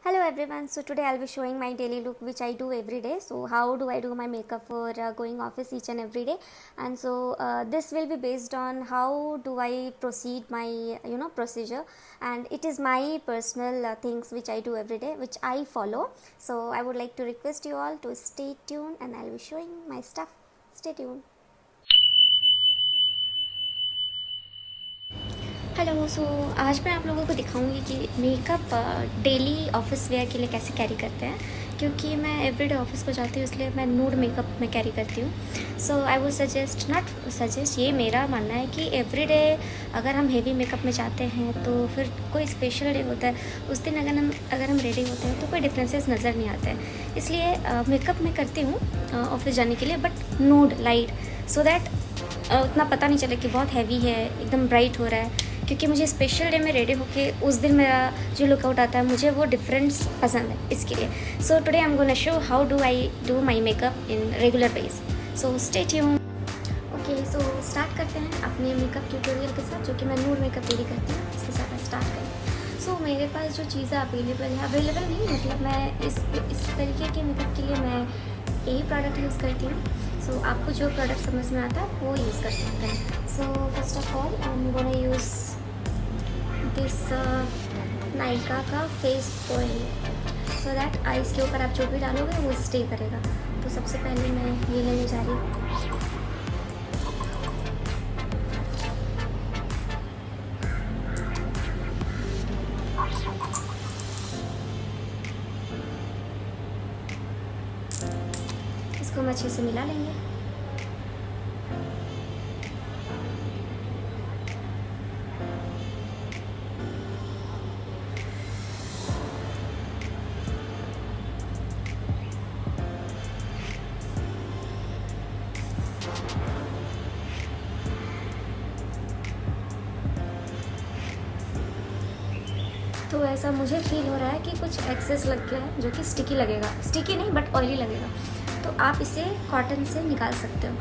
Hello everyone, so today I'll be showing my daily look which I do every day. So how do I do my makeup for going office each and every day, and so this will be based on how do I proceed my procedure, and it is my personal things which I do every day which I follow. So I would like to request you all to stay tuned and I'll be showing my stuff. Stay tuned. Hello, so आज मैं आप लोगों को दिखाऊंगी कि makeup daily office where के लिए कैसे कैरी करते हैं, क्योंकि मैं एवरीडे ऑफिस को जाती हूँ इसलिए मैं नूड मेकअप में कैरी करती हूँ। So I would suggest not suggest, ये मेरा मानना है कि एवरीडे अगर हम हेवी मेकअप में जाते हैं तो फिर कोई स्पेशल डे होता है उस दिन अगर हम रेडी होते हैं तो कोई डिफरेंसेस नज़र नहीं आते हैं। इसलिए मेकअप मैं करती हूँ ऑफिस जाने के लिए, बट नूड लाइट, सो दैट उतना पता नहीं चले कि बहुत हैवी है, एकदम ब्राइट हो रहा है, क्योंकि मुझे स्पेशल डे में रेडी होके उस दिन मेरा जो लुकआउट आता है मुझे वो डिफरेंस पसंद है इसके लिए। So today I am gonna show how do I do my makeup in regular base, so stay tune. Okay, so start करते हैं अपने मेकअप ट्यूटोरियल के साथ, जो कि मैं नूड मेकअप रेडी करती हूँ, इसके साथ स्टार्ट करें। सो मेरे पास जो चीज़ें अवेलेबल नहीं, मतलब मैं इस तरीके के मेकअप के लिए मैं यही प्रोडक्ट यूज़ करती हूँ। सो आपको जो प्रोडक्ट समझ में आता है वो यूज़ कर सकते हैं। So first of all I am gonna use this Nykaa का face oil, so that eyes के ऊपर आप जो भी डालोगे वो स्टे करेगा। तो सबसे पहले मैं ये लेने जा रही हूँ। इसको हम अच्छे से मिला लेंगे। तो ऐसा मुझे फील हो रहा है कि कुछ एक्सेस लग गया है जो कि स्टिकी लगेगा, स्टिकी नहीं बट ऑयली लगेगा, तो आप इसे कॉटन से निकाल सकते हो।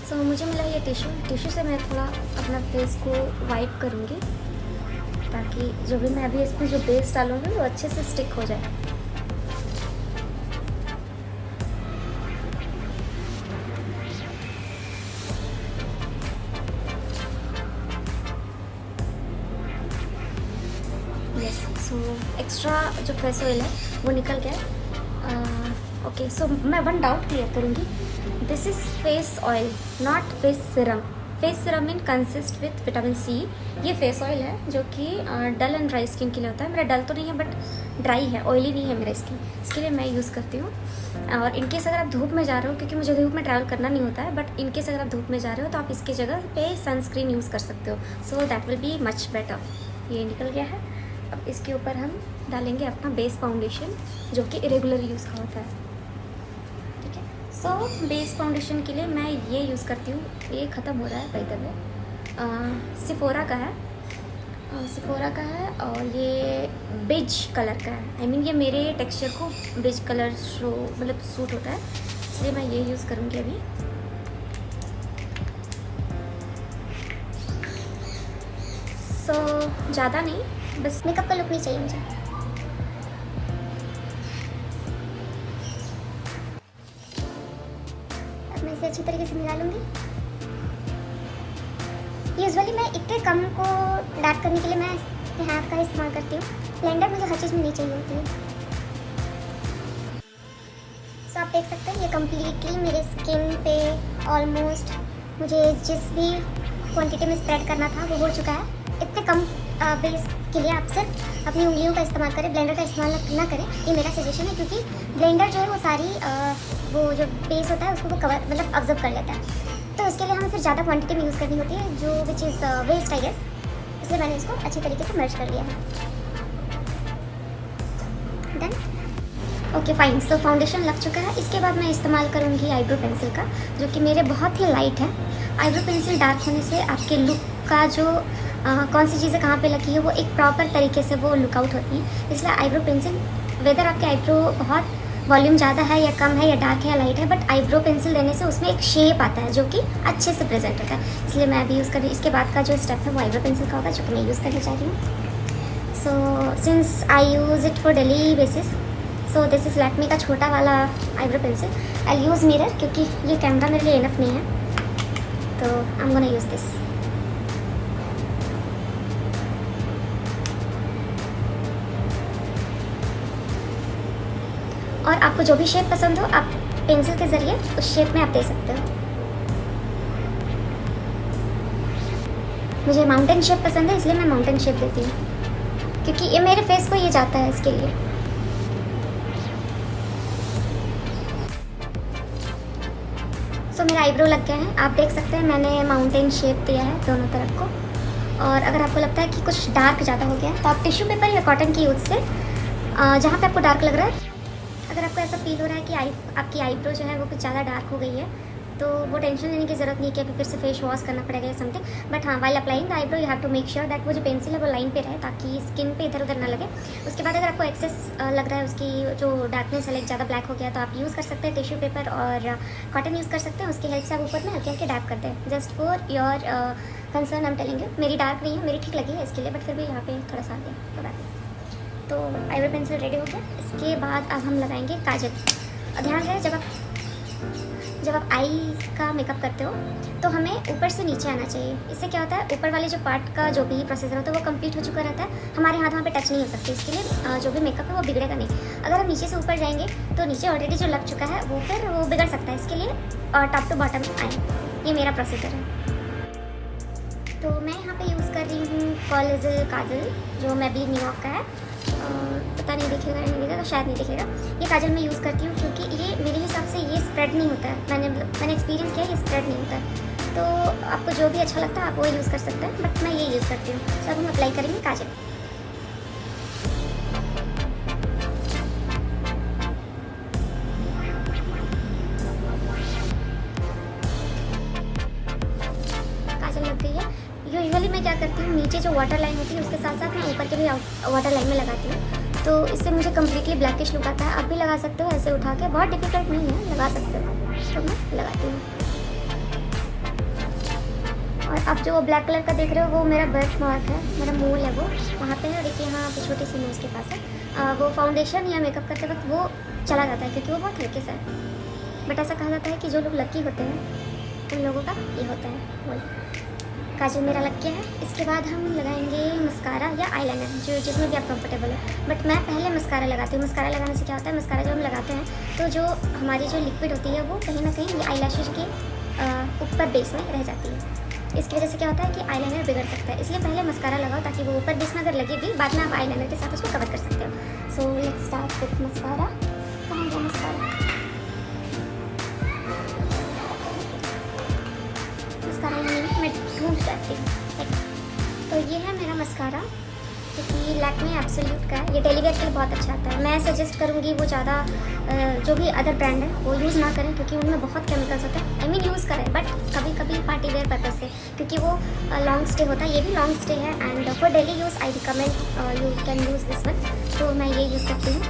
सो मुझे मिला ये टिश्यू से मैं थोड़ा अपना फेस को वाइप करूँगी, ताकि जो भी मैं अभी इसमें जो बेस डालूँगी वो अच्छे से स्टिक हो जाए। यस, सो एक्स्ट्रा जो फेस ऑयल है वो निकल गया। ओके, सो मैं वन डाउट क्लियर करूँगी, this is face oil not face serum. Face serum in consist with vitamin C. ये फेस ऑयल है जो कि डल एंड ड्राई स्किन के लिए होता है। मेरा डल तो नहीं है बट ड्राई है, ऑयली नहीं है मेरा स्किन, इसके लिए मैं यूज़ करती हूँ। और इनकेस अगर आप धूप में जा रहे हो, क्योंकि मुझे धूप में ट्रैवल करना नहीं होता है, बट इनकेस अगर आप धूप में जा रहे हो तो आप इसकी जगह पे सनस्क्रीन यूज़ कर सकते हो, so that will be much better. ये निकल गया है। अब इसके ऊपर हम डालेंगे अपना बेस फाउंडेशन जो कि रेगुलर यूज़ का होता है। ठीक है, सो बेस फाउंडेशन के लिए मैं ये यूज़ करती हूँ, ये ख़त्म हो रहा है बाय द वे, सिफोरा का है, सिफोरा का है, और ये बेज कलर का है। आई मीन ये मेरे टेक्सचर को बेज कलर मतलब सूट होता है, इसलिए मैं ये यूज़ करूँगी अभी। सो ज़्यादा नहीं, बस मेकअप का लुक नहीं चाहिए मुझे। अब मैं इसे अच्छी तरीके से मिला लूँगी। यूजुअली मैं इतने कम को डार्क करने के लिए मैं हाथ का इस्तेमाल करती हूँ। ब्लेंडर मुझे हर चीज़ में नहीं चाहिए होती है। सो आप देख सकते हैं ये कम्प्लीटली मेरे स्किन पे ऑलमोस्ट मुझे जिस भी क्वांटिटी में स्प्रेड करना था वो हो चुका है। इतने कम बेस के लिए आप सिर्फ अपनी उंगलियों का इस्तेमाल करें, ब्लेंडर का इस्तेमाल ना करें, ये मेरा सजेशन है, क्योंकि ब्लेंडर जो है वो सारी वो जो बेस होता है उसको वो कवर मतलब ऑब्जर्व कर लेता है। तो इसके लिए हमें फिर ज़्यादा क्वांटिटी में यूज़ करनी होती है, जो which is waste I guess, इसलिए मैंने इसको अच्छी तरीके से मर्ज कर लिया है। डन। ओके फाइन, सो फाउंडेशन लग चुका है। इसके बाद मैं इस्तेमाल करूँगी आईब्रो पेंसिल का, जो कि मेरे बहुत ही लाइट है। आईब्रो पेंसिल डार्क होने से आपके लुक का जो कौन सी चीज़ें कहाँ पे लगी है वो एक प्रॉपर तरीके से वो लुकआउट होती है। इसलिए आईब्रो पेंसिल, वेदर आपके आईब्रो बहुत वॉल्यूम ज़्यादा है या कम है या डार्क है या लाइट है, बट आईब्रो पेंसिल देने से उसमें एक शेप आता है जो कि अच्छे से प्रेजेंट होता है। इसलिए मैं अभी यूज़ कर रही हूँ। इसके बाद का जो स्टेप है वो आईब्रो पेंसिल का होगा, जो कि मैं यूज़ करने जा रही हूँ। So since I use it for daily basis, so this is Lakme का छोटा वाला आईब्रो पेंसिल। आई यूज़ मिरर क्योंकि ये कैमरा मेरे लिए इनफ नहीं है, तो आई एम गोना यूज़ दिस। और आपको जो भी शेप पसंद हो आप पेंसिल के ज़रिए उस शेप में आप दे सकते हो। मुझे माउंटेन शेप पसंद है, इसलिए मैं माउंटेन शेप देती हूँ, क्योंकि ये मेरे फेस को ये जाता है इसके लिए। सो मेरा आईब्रो लग गया है, आप देख सकते हैं मैंने माउंटेन शेप दिया है दोनों तरफ को। और अगर आपको लगता है कि कुछ डार्क ज़्यादा हो गया है तो आप टिश्यू पेपर या कॉटन की यूज़ से जहाँ पे आपको डार्क लग रहा है, अगर आपको ऐसा फील हो रहा है कि आपकी आईब्रो जो है वो कुछ ज़्यादा डार्क हो गई है, तो वो टेंशन लेने की ज़रूरत नहीं है कि अभी फिर से फेस वॉश करना पड़ेगा या समथिंग। बट हाँ, while applying the eyebrow you have to make sure that वो जो पेंसिल है वो लाइन पे रहे, ताकि स्किन पे इधर उधर ना लगे। उसके बाद अगर आपको एक्सेस लग रहा है, उसकी जो डार्कनेस है लाइक ज़्यादा ब्लैक हो गया, तो आप यूज़ कर सकते हैं टिश्यू पेपर और कॉटन यूज़ कर सकते हैं। उसकी हेल्प से आप ऊपर में हल्के हल्के डैप करते हैं, just for your concern I am telling you. मेरी डार्क नहीं है, मेरी ठीक लगी है इसके लिए, बट फिर भी यहाँ पे थोड़ा सा आ गया। तो आईब्रो पेंसिल रेडी हो गया। इसके बाद अब हम लगाएंगे काजल। ध्यान रहे जब आप आई का मेकअप करते हो तो हमें ऊपर से नीचे आना चाहिए। इससे क्या होता है, ऊपर वाले जो पार्ट का जो भी प्रोसीजर होता है वो कंप्लीट हो चुका रहता है, हमारे हाथ वहाँ पे टच नहीं हो सकती। इसके लिए जो भी मेकअप है वो बिगड़ेगा नहीं। अगर हम नीचे से ऊपर जाएंगे तो नीचे ऑलरेडी जो लग चुका है वो फिर वो बिगड़ सकता है। इसके लिए टॉप टू बॉटम आए, ये मेरा प्रोसीजर है। तो मैं यहाँ पे यूज़ कर रही हूँ कॉलेजल काजल, जो मैबलिन न्यूयॉर्क का है। पता नहीं दिखेगा नहीं दिखेगा, शायद नहीं दिखेगा। ये काजल मैं यूज़ करती हूँ क्योंकि ये मेरे हिसाब से ये स्प्रेड नहीं होता है। मैंने एक्सपीरियंस किया है, ये स्प्रेड नहीं होता है। तो आपको जो भी अच्छा लगता है आप वो यूज़ कर सकते हैं, बट मैं ये यूज़ करती हूँ। तो अब हम अप्लाई करेंगे काजल। काजल लग गई है। यूजुअली मैं क्या करती हूँ, नीचे जो वाटर लाइन होती है उसके साथ साथ मैं ऊपर के भी वाटर लाइन में लगाती हूँ, तो इससे मुझे कम्प्लीटली ब्लैकिश लुक आता है। आप भी लगा सकते हो ऐसे उठा के, बहुत डिफिकल्ट नहीं है, लगा सकते हो। तो मैं लगाती हूँ। और आप जो ब्लैक कलर का देख रहे हो वो मेरा बर्थ मार्क है, मेरा मूल है, वो वहाँ पे है। देखिए यहाँ पे छोटी सी नोज़ के पास है। वो फाउंडेशन या मेकअप करते वक्त वो चला जाता है क्योंकि वो बहुत हल्के से है। बट ऐसा कहा जाता है कि जो लोग लकी होते हैं उन लोगों का ये होता है मूल। काजल मेरा लग गया है। इसके बाद हम लगाएंगे मस्कारा या आईलाइनर, जो जिसमें भी आप कंफर्टेबल हो। बट मैं पहले मस्कारा लगाती हूँ। मस्कारा लगाने से क्या होता है, मस्कारा जब हम लगाते हैं तो जो हमारी जो लिक्विड होती है वो कहीं ना कहीं ये आईलैशेज के ऊपर बेस में रह जाती है। इसकी वजह से क्या होता है कि आईलाइनर बिगड़ सकता है। इसलिए पहले मस्कारा लगाओ ताकि वो ऊपर बेस में अगर लगे भी, बाद में आप आईलाइनर के साथ उसको कवर कर सकते हो। So let's start with mascara. कहाँ गया मस्कारा? मस्कारा यहाँ मैं ढूंढ जाती हूँ। तो ये है मेरा मस्कारा, क्योंकि लैक्मे एब्सोल्यूट का है। ये डेली वेयर के लिए बहुत अच्छा आता है। मैं सजेस्ट करूँगी वो ज़्यादा जो भी अदर ब्रांड है वो यूज़ ना करें, क्योंकि उनमें बहुत केमिकल्स होते हैं। आई मीन यूज़ करें बट कभी कभी पार्टी वेयर पर्पज से, क्योंकि वो लॉन्ग स्टे होता है। ये भी लॉन्ग स्टे है and for daily use I recommend you can use this one. तो मैं ये यूज़ करती हूँ।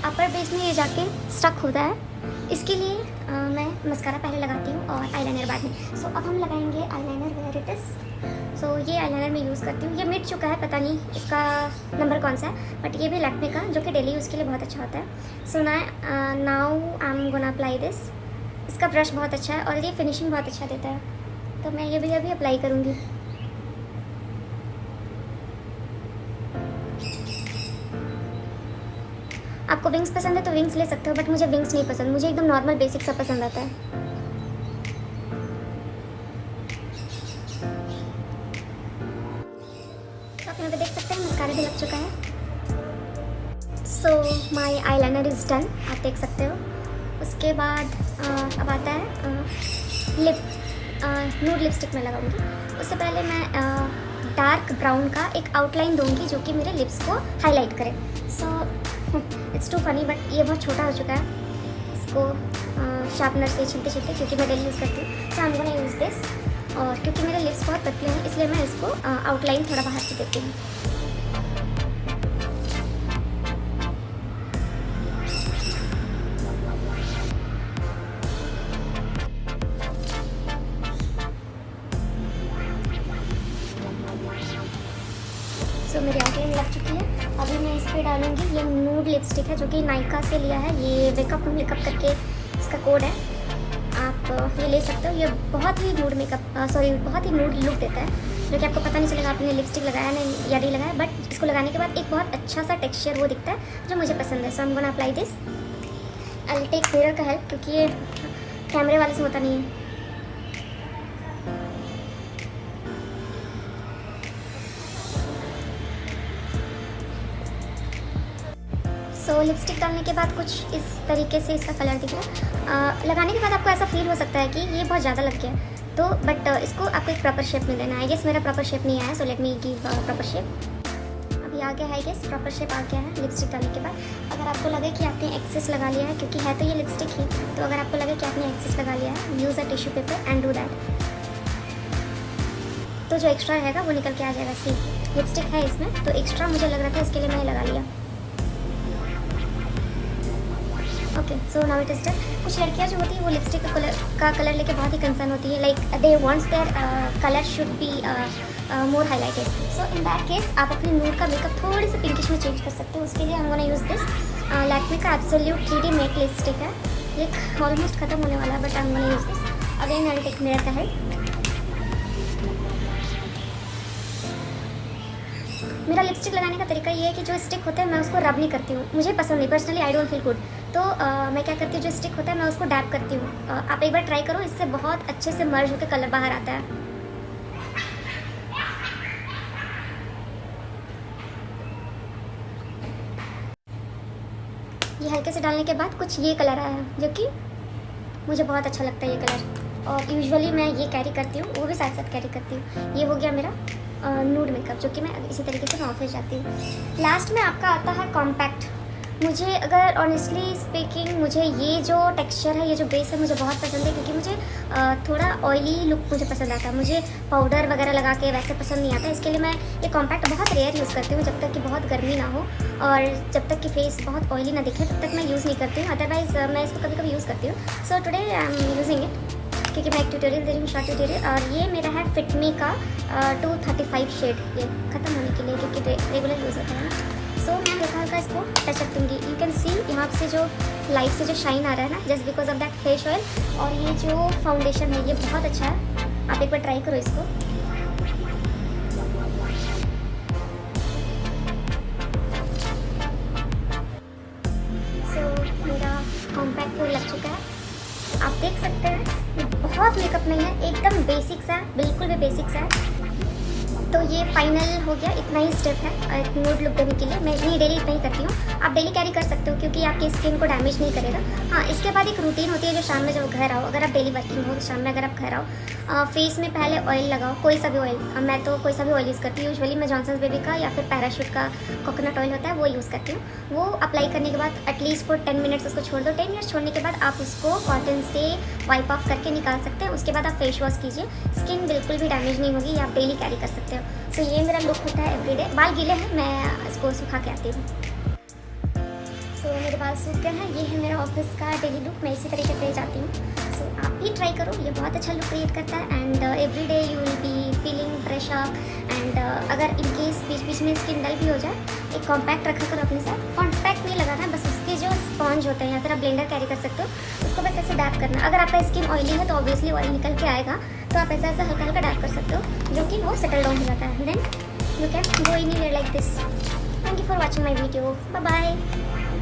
अपर बेस में ये जाके स्टक होता है, इसके लिए मैं मस्कारा पहले लगाती हूँ और आईलाइनर बाद में। सो अब हम लगाएंगे आईलाइनर वेयर इट इज़। सो ये आईलाइनर मैं यूज़ करती हूँ। ये मिट चुका है, पता नहीं इसका नंबर कौन सा है, बट ये भी लैक्मे का, जो कि डेली यूज़ के लिए बहुत अच्छा होता है। So now I am gonna apply this. इसका ब्रश बहुत अच्छा है और ये फिनिशिंग बहुत अच्छा देता है, तो मैं ये भी अभी अप्लाई करूँगी। आपको विंग्स पसंद है तो विंग्स ले सकते हो, बट मुझे विंग्स नहीं पसंद। मुझे एकदम नॉर्मल बेसिक सा पसंद आता है। तो आप यहाँ पे देख सकते हैं मस्कारा भी लग चुका है। सो माई आईलाइनर इज़ डन, आप देख सकते हो। उसके बाद अब आता है लिप। न्यूड लिपस्टिक में लगाऊंगी। उससे पहले मैं डार्क ब्राउन का एक आउटलाइन दूंगी जो कि मेरे लिप्स को हाईलाइट करे। So it's to funny, but ये बहुत छोटा हो चुका है। इसको शार्पनर से छीलते छीलते, क्योंकि मैं डेली यूज़ करती हूँ। So I am gonna use this. और क्योंकि मेरे लिप्स बहुत पतले हैं इसलिए मैं इसको आउटलाइन थोड़ा बाहर से देती हूँ। सो मेरी आउटलाइन लग चुकी है। अभी मैं इस पर डालूंगी ये नूड लिपस्टिक है, जो कि नायका से लिया है। ये वेकअप मेकअप करके इसका कोड है, आप ये ले सकते हो। ये बहुत ही नूड बहुत ही नूड लुक देता है, जो कि आपको पता नहीं चलेगा आपने लिपस्टिक लगाया नहीं या नहीं लगाया, बट इसको लगाने के बाद एक बहुत अच्छा सा टेक्सचर वो दिखता है जो मुझे पसंद है। So I am gonna apply this. I will take mirror का हेल्प, क्योंकि ये कैमरे वाले से होता नहीं है। सो लिपस्टिक डालने के बाद कुछ इस तरीके से इसका कलर दिख रहा है। लगाने के बाद आपको ऐसा फील हो सकता है कि ये बहुत ज़्यादा लग गया है, तो बट इसको आपको एक प्रॉपर शेप में देना है। आई गेस मेरा प्रॉपर शेप नहीं आया, so let me give proper shape. अभी आ गया है, आई गेस प्रॉपर शेप आ गया है लिपस्टिक डालने के बाद। अगर आपको लगे कि आपने एक्सेस लगा लिया है, क्योंकि है तो ये लिपस्टिक ही, तो अगर आपको लगे कि आपने एक्सेस लगा लिया है, use a tissue paper and do that. तो जो एक्स्ट्रा रहेगा वो निकल के आ जाएगा। सी लिपस्टिक है इसमें, तो एक्स्ट्रा मुझे लग रहा था, इसके लिए मैंने लगा लिया। Okay, so now it is done. कुछ लड़कियां जो होती है वो लिपस्टिक का कलर लेके बहुत ही कंसर्न होती है, like they wants their colour should be more highlighted. So in that case आप अपने नूड का मेकअप थोड़ी सी पिंकिश में चेंज कर सकते हो। उसके लिए हम गोना यूज़ दिस लैक्मे का एब्सोल्यूट 3D मैट लिपस्टिक है। ये ऑलमोस्ट खत्म होने वाला है, बट हम gonna use this. Again I will take mirror का हेल्प। मेरा लिपस्टिक लगाने का तरीका ये है कि जो स्टिक होता है मैं उसको रब नहीं करती हूँ, मुझे पसंद नहीं, personally I don't feel good. तो मैं क्या करती हूँ, जो स्टिक होता है मैं उसको डैब करती हूँ। आप एक बार ट्राई करो, इससे बहुत अच्छे से मर्ज होकर कलर बाहर आता है। ये हल्के से डालने के बाद कुछ ये कलर आया है, जो कि मुझे बहुत अच्छा लगता है ये कलर, और यूजुअली मैं ये कैरी करती हूँ, वो भी साथ साथ कैरी करती हूँ। ये हो गया मेरा नूड मेकअप, जो कि मैं इसी तरीके से मैं ऑफिस जाती हूँ। लास्ट में आपका आता है कॉम्पैक्ट। मुझे अगर ऑनेस्टली स्पीकिंग, मुझे ये जो टेक्सचर है, ये जो बेस है, मुझे बहुत पसंद है, क्योंकि मुझे थोड़ा ऑयली लुक मुझे पसंद आता है। मुझे पाउडर वगैरह लगा के वैसे पसंद नहीं आता, इसके लिए मैं ये कॉम्पैक्ट बहुत रेयर यूज़ करती हूँ। जब तक कि बहुत गर्मी ना हो और जब तक कि फेस बहुत ऑयली ना दिखे, तब तक मैं यूज़ नहीं करती हूँ। अदरवाइज़ मैं इसको कभी कभी यूज़ करती हूँ। So today I am using it, क्योंकि मैं एक ट्यूटोरियल दे रही हूँ, शॉर्ट ट्यूटोरियल। और ये मेरा है फिटमी का 235 शेड, ये ख़त्म होने के लिए, क्योंकि रेगुलर यूज़ होता है ना। सो मैं हल्का हल्का इसको टचअप दूँगी। यू कैन सी यहाँ से जो लाइट से जो शाइन आ रहा है ना, just because of that face oil. और ये जो फाउंडेशन है ये बहुत अच्छा है, आप एक बार ट्राई करो इसको। सो मेरा कॉम्पैक्ट लग चुका है, आप देख सकते हैं। बहुत मेकअप नहीं है, एकदम बेसिक सा, बिल्कुल भी बेसिक सा है। तो ये फाइनल हो गया, इतना ही स्टेप है एक नूड लुक देने के लिए। मैं इतनी डेली इतना ही करती हूँ, आप डेली कैरी कर सकते हो, क्योंकि आपकी स्किन को डैमेज नहीं करेगा। हाँ, इसके बाद एक रूटीन होती है जो शाम में जब घर आओ, अगर आप डेली वर्किंग हो तो शाम में अगर आप घर आओ, फेस में पहले ऑयल लगाओ, कोई सा भी ऑयल। मैं तो कोई सा भी ऑयल यूज़ करती हूँ। यूजुअली मैं जॉनसन्स बेबी का या फिर पैराशूट का कोकोनट ऑयल होता है वो यूज़ करती हूँ। वो अप्लाई करने के बाद एटलीस्ट फॉर 10 मिनट्स उसको छोड़ दो। 10 मिनट्स छोड़ने के बाद आप उसको कॉटन से वाइप ऑफ करके निकाल सकते हैं। उसके बाद आप फेस वॉश कीजिए, स्किन बिल्कुल भी डैमेज नहीं होगी, आप डेली कैरी कर सकते हो। सो ये मेरा लुक होता है एवरीडे। बाल गीले हैं, मैं इसको सुखा के आती हूँ। सो मेरे बाल सूख गए हैं, ये है मेरा ऑफिस का डेली लुक। मैं इसी तरीके से जाती हूँ। सो आप भी ट्राई करो, ये बहुत अच्छा लुक क्रिएट करता है। And everyday you will be feeling fresh up. And अगर इन केस बीच बीच में स्किन डल भी हो जाए, एक कॉम्पैक्ट रखा करो अपने साथ। कॉम्पैक्ट नहीं लगाना, बस उसके जो स्पॉन्ज होते हैं या फिर आप ब्लेंडर कैरी कर सकते हो, उसको बस ऐसे डैप करना। अगर आपका स्किन ऑयली है तो ऑब्वियसली ऑयल निकल के आएगा, तो आप ऐसा ऐसा हल्का हल्का डैप कर सकते हो, जो कि वो सेटल डाउन हो जाता है। Then you can go anywhere like this. Thank you for watching my video. Bye bye.